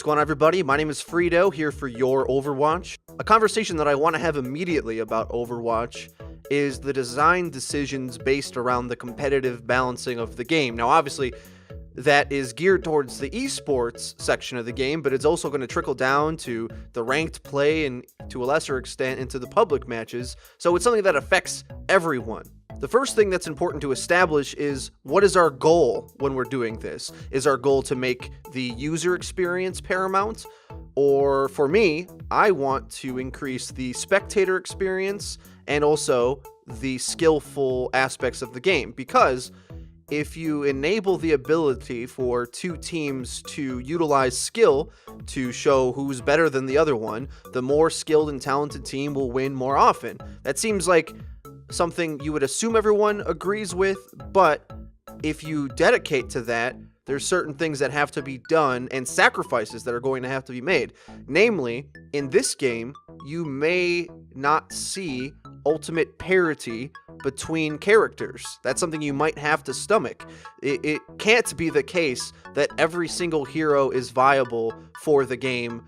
going on, everybody? My name is Frito, here for Your Overwatch. A conversation that I want to have immediately about Overwatch is the design decisions based around the competitive balancing of the game. Now, obviously, that is geared towards the eSports section of the game, but it's also going to trickle down to the ranked play and, to a lesser extent, into the public matches, so it's something that affects everyone. The first thing that's important to establish is, what is our goal when we're doing this? Is our goal to make the user experience paramount? Or for me, I want to increase the spectator experience and also the skillful aspects of the game, because if you enable the ability for two teams to utilize skill to show who's better than the other one, the more skilled and talented team will win more often. That seems like something you would assume everyone agrees with, but if you dedicate to that, there's certain things that have to be done and sacrifices that are going to have to be made. Namely, in this game, you may not see ultimate parity between characters. That's something you might have to stomach. It can't be the case that every single hero is viable for the game.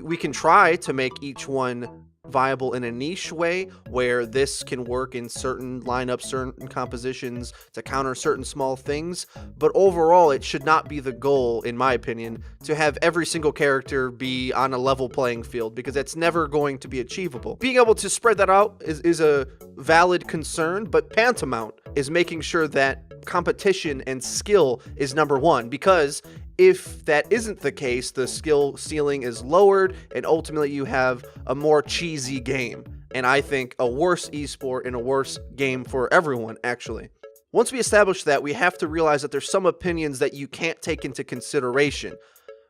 We can try to make each one viable in a niche way where this can work in certain lineups, certain compositions to counter certain small things, but overall it should not be the goal, in my opinion, to have every single character be on a level playing field, because that's never going to be achievable. Being able to spread that out is a valid concern, but paramount is making sure that competition and skill is number one, because if that isn't the case, the skill ceiling is lowered, and ultimately you have a more cheesy game. And I think a worse esport and a worse game for everyone, actually. Once we establish that, we have to realize that there's some opinions that you can't take into consideration,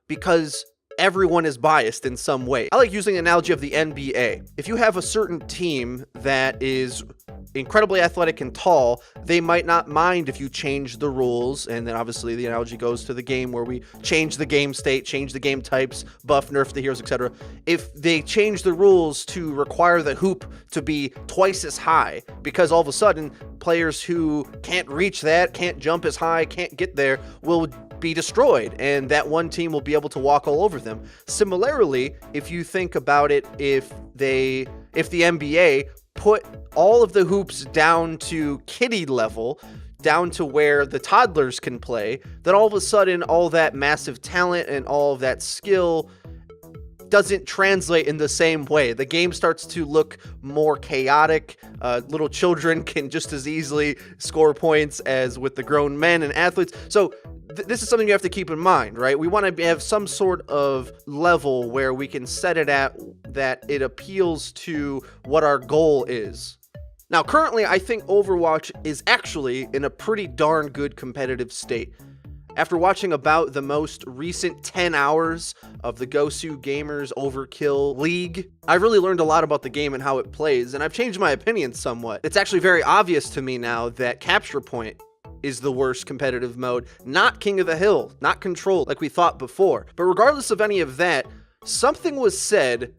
because everyone is biased in some way. I like using the analogy of the NBA. If you have a certain team that is incredibly athletic and tall, they might not mind if you change the rules, and then obviously the analogy goes to the game where we change the game state, change the game types, buff, nerf the heroes, etc. If they change the rules to require the hoop to be twice as high, because all of a sudden players who can't reach that, can't jump as high, can't get there, will be destroyed, and that one team will be able to walk all over them. Similarly, if you think about it, if the NBA put all of the hoops down to kiddie level, down to where the toddlers can play, then all of a sudden all that massive talent and all of that skill doesn't translate in the same way. The game starts to look more chaotic. Little children can just as easily score points as with the grown men and athletes. So this is something you have to keep in mind, right? We want to have some sort of level where we can set it at that it appeals to what our goal is. Now, currently, I think Overwatch is actually in a pretty darn good competitive state. After watching about the most recent 10 hours of the GosuGamers Overkill League, I've really learned a lot about the game and how it plays, and I've changed my opinion somewhat. It's actually very obvious to me now that Capture Point is the worst competitive mode, not King of the Hill, not Control like we thought before. But regardless of any of that, something was said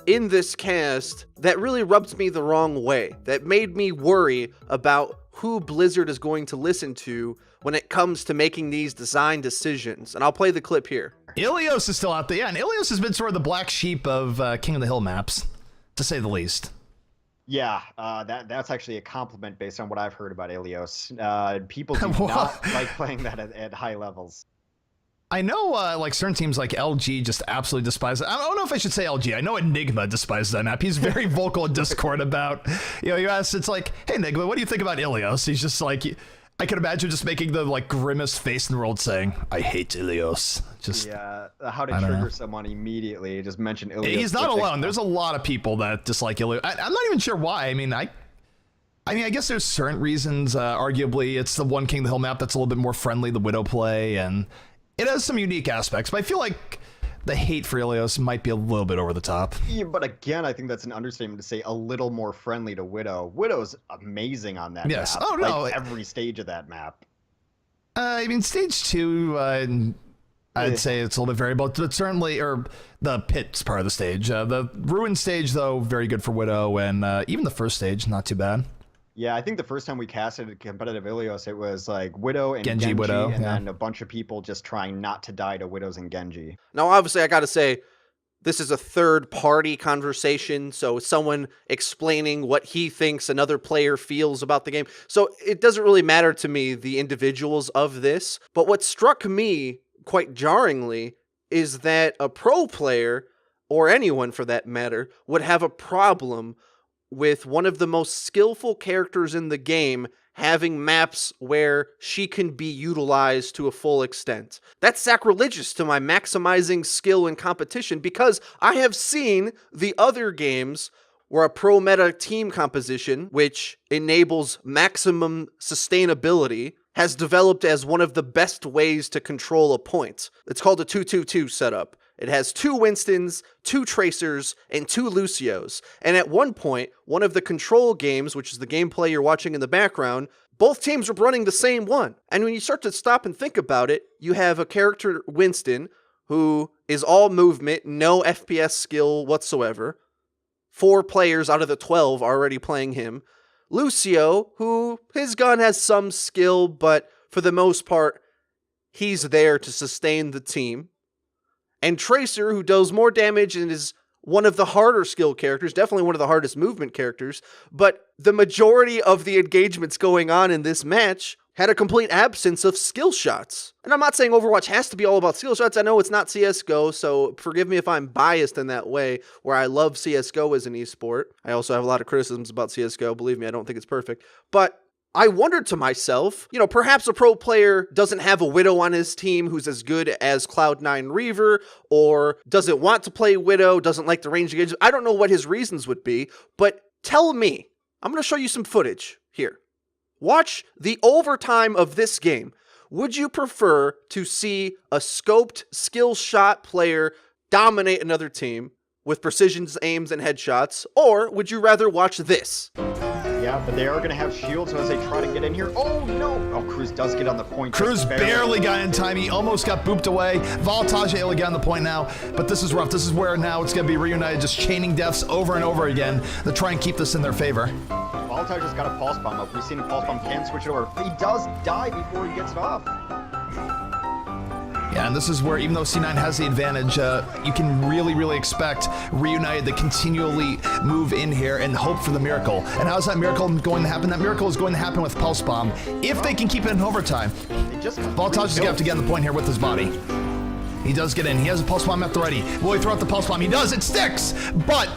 in this cast that really rubbed me the wrong way, that made me worry about who Blizzard is going to listen to when it comes to making these design decisions. And I'll play the clip here. Illios is still out there. Yeah, and Illios has been sort of the black sheep of King of the Hill maps, to say the least. Yeah, that's actually a compliment based on what I've heard about Illios. People do not like playing that at high levels. I know, like, certain teams like LG just absolutely despise it. I don't know if I should say LG. I know Enigma despises that map. He's very vocal in Discord about, you ask, it's like, hey, Enigma, what do you think about Illios? He's just like, I can imagine just making the, like, grimmest face in the world saying, I hate Illios. Just, yeah, how to trigger someone immediately. Just mention Illios. He's not alone. There's a lot of people that dislike Illios. I'm not even sure why. I mean, I guess there's certain reasons. Arguably, it's the one King of the Hill map that's a little bit more friendly, the Widow play, and it has some unique aspects, but I feel like the hate for Illios might be a little bit over the top. Yeah, but again, I think that's an understatement to say a little more friendly to Widow. Widow's amazing on that map. Oh, no. Like every stage of that map. I mean, stage 2, I'd say it's a little bit variable, but certainly, or the pit's part of the stage. The ruin stage, though, very good for Widow, and even the first stage, not too bad. Yeah, I think the first time we casted competitive Illios, it was like Widow and Genji Widow, and yeah. then a bunch of people just trying not to die to Widows and Genji. Now, obviously, I got to say, this is a third-party conversation, so someone explaining what he thinks another player feels about the game. So it doesn't really matter to me, the individuals of this. But what struck me quite jarringly is that a pro player, or anyone for that matter, would have a problem with one of the most skillful characters in the game having maps where she can be utilized to a full extent. That's sacrilegious to my maximizing skill in competition, because I have seen the other games where a pro meta team composition, which enables maximum sustainability, has developed as one of the best ways to control a point. It's called a 2-2-2 setup. It has 2 Winstons, 2 Tracers, and 2 Lucios. And at one point, one of the control games, which is the gameplay you're watching in the background, both teams were running the same one. And when you start to stop and think about it, you have a character, Winston, who is all movement, no FPS skill whatsoever. 4 players out of the 12 are already playing him. Lucio, who his gun has some skill, but for the most part, he's there to sustain the team. And Tracer, who does more damage and is one of the harder skill characters, definitely one of the hardest movement characters, but the majority of the engagements going on in this match had a complete absence of skill shots. And I'm not saying Overwatch has to be all about skill shots. I know it's not CSGO, so forgive me if I'm biased in that way, where I love CSGO as an esport. I also have a lot of criticisms about CSGO. Believe me, I don't think it's perfect. But I wondered to myself, perhaps a pro player doesn't have a Widow on his team who's as good as Cloud9 Reaver, or doesn't want to play Widow, doesn't like the range engagement. I don't know what his reasons would be, but tell me. I'm going to show you some footage here. Watch the overtime of this game. Would you prefer to see a scoped skill shot player dominate another team with precision aims and headshots, or would you rather watch this? Yeah, but they are going to have shields as they try to get in here. Oh, no. Oh, Cruz does get on the point. Cruz barely got in time. He almost got booped away. Voltage able to get on the point now, but this is rough. This is where now it's going to be REUNITED just chaining deaths over and over again to try and keep this in their favor. Voltage just got a pulse bomb up. We've seen a pulse bomb can switch it over. He does die before he gets it off. Yeah, and this is where, even though C9 has the advantage, you can really expect REUNITED to continually move in here and hope for the miracle. And how's that miracle going to happen? That miracle is going to happen with Pulse Bomb, if they can keep it in overtime. Voltage is going to have to get on the point here with his body. He does get in. He has a Pulse Bomb at the ready. Will he throw out the Pulse Bomb? He does. It sticks! But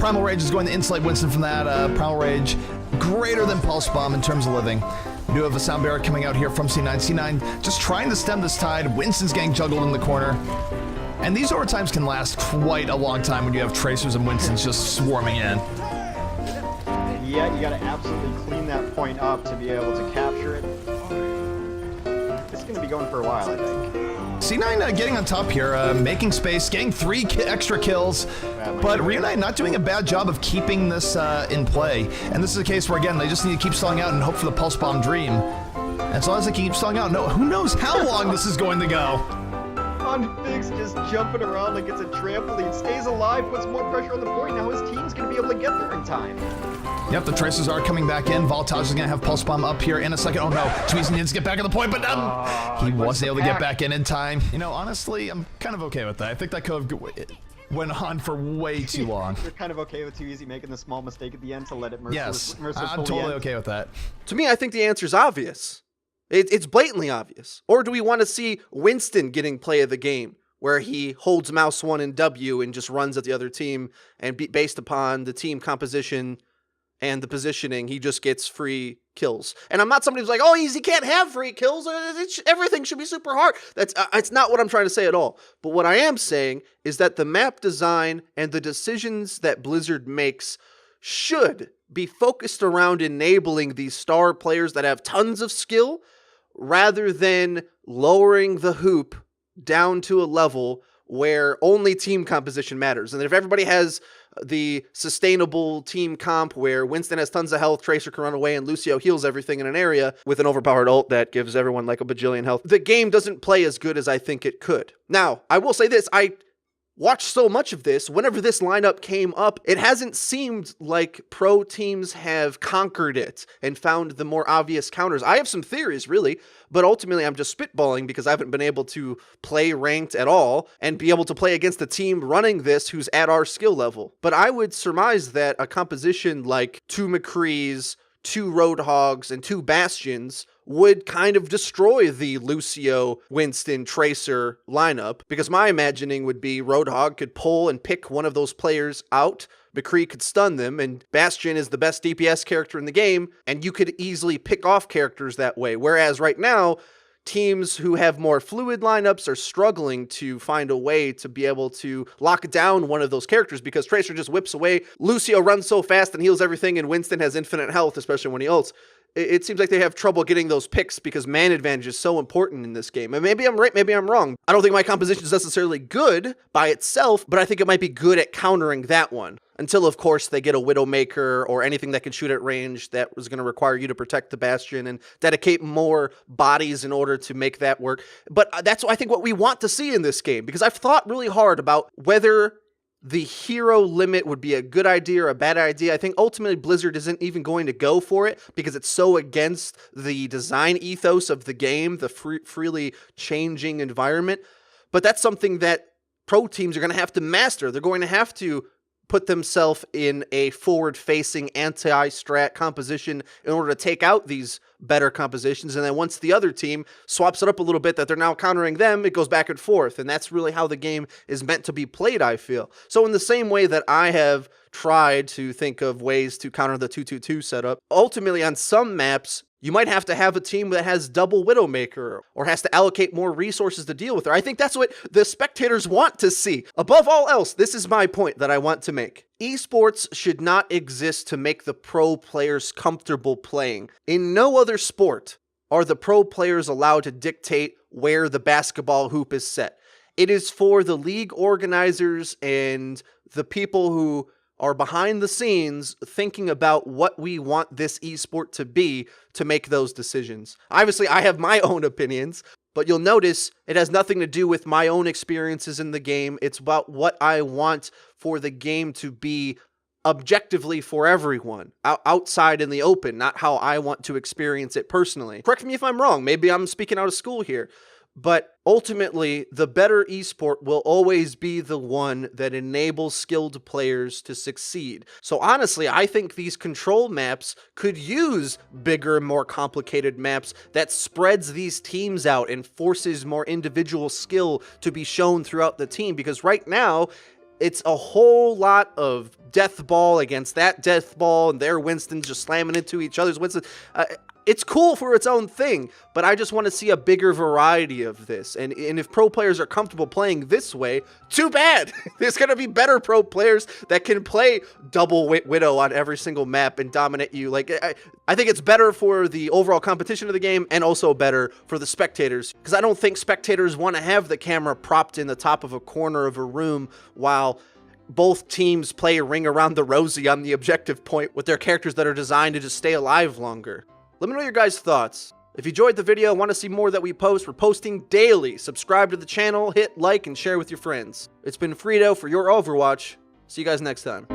Primal Rage is going to insulate Winston from that. Primal Rage greater than Pulse Bomb in terms of living. We do have a sound barrier coming out here from C9. C9 just trying to stem this tide. Winston's getting juggled in the corner. And these overtimes can last quite a long time when you have Tracers and Winstons just swarming in. Yeah, you gotta absolutely clean that point up to be able to capture it. It's gonna be going for a while, I think. C9 getting on top here, making space, getting 3 extra kills, but REUNITED not doing a bad job of keeping this in play. And this is a case where, again, they just need to keep stalling out and hope for the Pulse Bomb dream. As long as they keep stalling out, who knows how long this is going to go. Unfix just jumping around like it's a trampoline, stays alive, puts more pressure on the point. Now his team's gonna be able to get there in time. Yep, the Tracers are coming back in. Voltage is going to have Pulse Bomb up here in a second. Oh no, Tweezy needs to get back on the point, but he wasn't able to get back in time. Honestly, I'm kind of okay with that. I think that could have went on for way too long. You're kind of okay with Tweezy making the small mistake at the end to let it mercilessly Yes, I'm totally okay with that. To me, I think the answer's obvious. It's blatantly obvious. Or do we want to see Winston getting play of the game, where he holds mouse 1 and W and just runs at the other team, and based upon the team composition and the positioning, he just gets free kills. And I'm not somebody who's like, oh, he can't have free kills. Everything should be super hard. It's not what I'm trying to say at all. But what I am saying is that the map design and the decisions that Blizzard makes should be focused around enabling these star players that have tons of skill, rather than lowering the hoop down to a level where only team composition matters. And if everybody has the sustainable team comp where Winston has tons of health, Tracer can run away, and Lucio heals everything in an area with an overpowered ult that gives everyone like a bajillion health, the game doesn't play as good as I think it could. Now, I will say this, I watched so much of this, whenever this lineup came up, it hasn't seemed like pro teams have conquered it and found the more obvious counters. I have some theories, really, but ultimately I'm just spitballing because I haven't been able to play ranked at all and be able to play against a team running this who's at our skill level. But I would surmise that a composition like 2 McCrees, 2 Roadhogs, and 2 Bastions would kind of destroy the Lucio, Winston, Tracer lineup, because my imagining would be Roadhog could pull and pick one of those players out, McCree could stun them, and Bastion is the best DPS character in the game, and you could easily pick off characters that way. Whereas right now, teams who have more fluid lineups are struggling to find a way to be able to lock down one of those characters because Tracer just whips away. Lucio runs so fast and heals everything, and Winston has infinite health, especially when he ults. It seems like they have trouble getting those picks because man advantage is so important in this game. And maybe I'm right, maybe I'm wrong. I don't think my composition is necessarily good by itself, but I think it might be good at countering that one. Until, of course, they get a Widowmaker or anything that can shoot at range that was going to require you to protect the Bastion and dedicate more bodies in order to make that work. But that's, I think, what we want to see in this game, because I've thought really hard about whether the hero limit would be a good idea or a bad idea. I think ultimately Blizzard isn't even going to go for it because it's so against the design ethos of the game, the freely changing environment. But that's something that pro teams are going to have to master. They're going to have to put themselves in a forward-facing anti-strat composition in order to take out these better compositions, and then once the other team swaps it up a little bit that they're now countering them, it goes back and forth, and that's really how the game is meant to be played, I feel. So in the same way that I have tried to think of ways to counter the 2-2-2 setup, ultimately on some maps, you might have to have a team that has double Widowmaker or has to allocate more resources to deal with her. I think that's what the spectators want to see. Above all else, this is my point that I want to make. Esports should not exist to make the pro players comfortable playing. In no other sport are the pro players allowed to dictate where the basketball hoop is set. It is for the league organizers and the people who are behind the scenes thinking about what we want this esport to be to make those decisions. Obviously, I have my own opinions, but you'll notice it has nothing to do with my own experiences in the game. It's about what I want for the game to be objectively for everyone, outside in the open, not how I want to experience it personally. Correct me if I'm wrong. Maybe I'm speaking out of school here. But ultimately, the better esport will always be the one that enables skilled players to succeed. So honestly, I think these control maps could use bigger, more complicated maps that spreads these teams out and forces more individual skill to be shown throughout the team. Because right now, it's a whole lot of death ball against that death ball, and their Winstons just slamming into each other's Winstons. It's cool for its own thing, but I just want to see a bigger variety of this. And if pro players are comfortable playing this way, too bad. There's going to be better pro players that can play double Widow on every single map and dominate you. Like, I think it's better for the overall competition of the game and also better for the spectators, because I don't think spectators want to have the camera propped in the top of a corner of a room while both teams play Ring Around the Rosie on the objective point with their characters that are designed to just stay alive longer. Let me know your guys' thoughts. If you enjoyed the video and want to see more that we post, we're posting daily. Subscribe to the channel, hit like, and share with your friends. It's been Frito for Your Overwatch. See you guys next time.